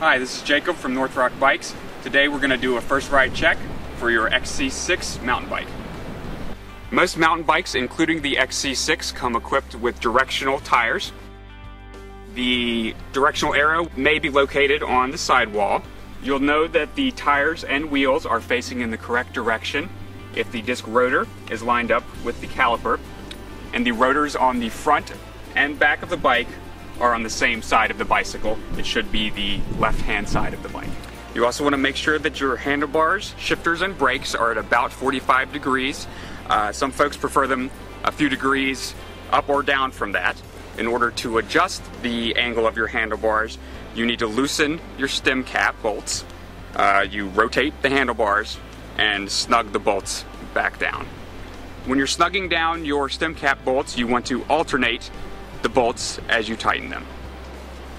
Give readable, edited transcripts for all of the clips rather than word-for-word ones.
Hi, this is Jacob from Northrock Bikes. Today we're going to do a first ride check for your XC6 mountain bike. Most mountain bikes, including the XC6, come equipped with directional tires. The directional arrow may be located on the sidewall. You'll know that the tires and wheels are facing in the correct direction if the disc rotor is lined up with the caliper, and the rotors on the front and back of the bike are on the same side of the bicycle. It should be the left-hand side of the bike. You also want to make sure that your handlebars, shifters, and brakes are at about 45 degrees. Some folks prefer them a few degrees up or down from that. In order to adjust the angle of your handlebars, you need to loosen your stem cap bolts. You rotate the handlebars and snug the bolts back down. When you're snugging down your stem cap bolts, you want to alternate the bolts as you tighten them.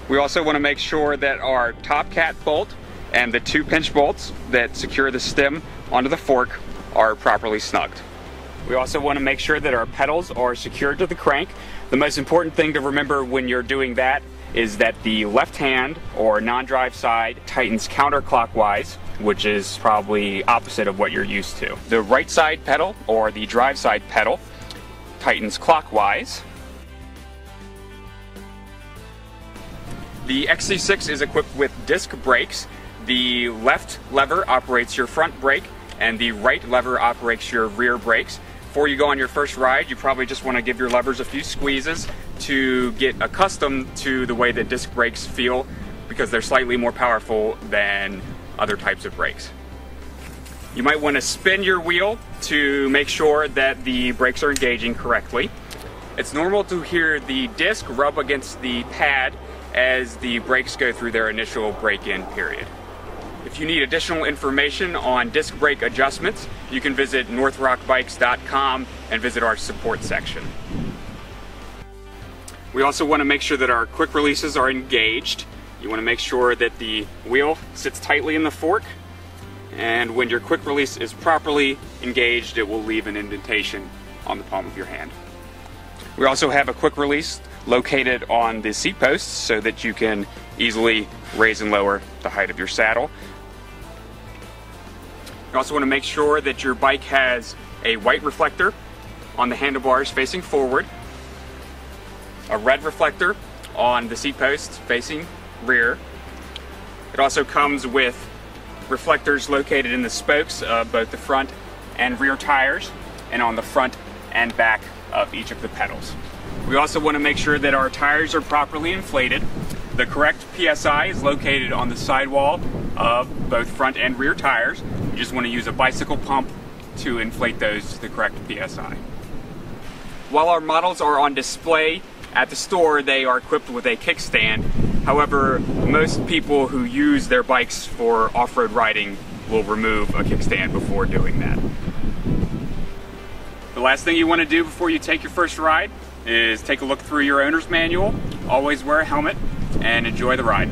We also want to make sure that our top cat bolt and the two pinch bolts that secure the stem onto the fork are properly snugged. We also want to make sure that our pedals are secured to the crank. The most important thing to remember when you're doing that is that the left hand or non-drive side tightens counterclockwise, which is probably opposite of what you're used to. The right side pedal or the drive side pedal tightens clockwise. The XC6 is equipped with disc brakes. The left lever operates your front brake and the right lever operates your rear brakes. Before you go on your first ride, you probably just want to give your levers a few squeezes to get accustomed to the way that disc brakes feel, because they're slightly more powerful than other types of brakes. You might want to spin your wheel to make sure that the brakes are engaging correctly. It's normal to hear the disc rub against the pad as the brakes go through their initial break-in period. If you need additional information on disc brake adjustments, you can visit northrockbikes.com and visit our support section. We also want to make sure that our quick releases are engaged. You want to make sure that the wheel sits tightly in the fork, and when your quick release is properly engaged, it will leave an indentation on the palm of your hand. We also have a quick release located on the seat posts so that you can easily raise and lower the height of your saddle. You also want to make sure that your bike has a white reflector on the handlebars facing forward, a red reflector on the seat posts facing rear. It also comes with reflectors located in the spokes of both the front and rear tires and on the front and back of each of the pedals. We also want to make sure that our tires are properly inflated. The correct PSI is located on the sidewall of both front and rear tires. You just want to use a bicycle pump to inflate those to the correct PSI. While our models are on display at the store, they are equipped with a kickstand. However, most people who use their bikes for off-road riding will remove a kickstand before doing that. The last thing you want to do before you take your first ride is take a look through your owner's manual, always wear a helmet, and enjoy the ride.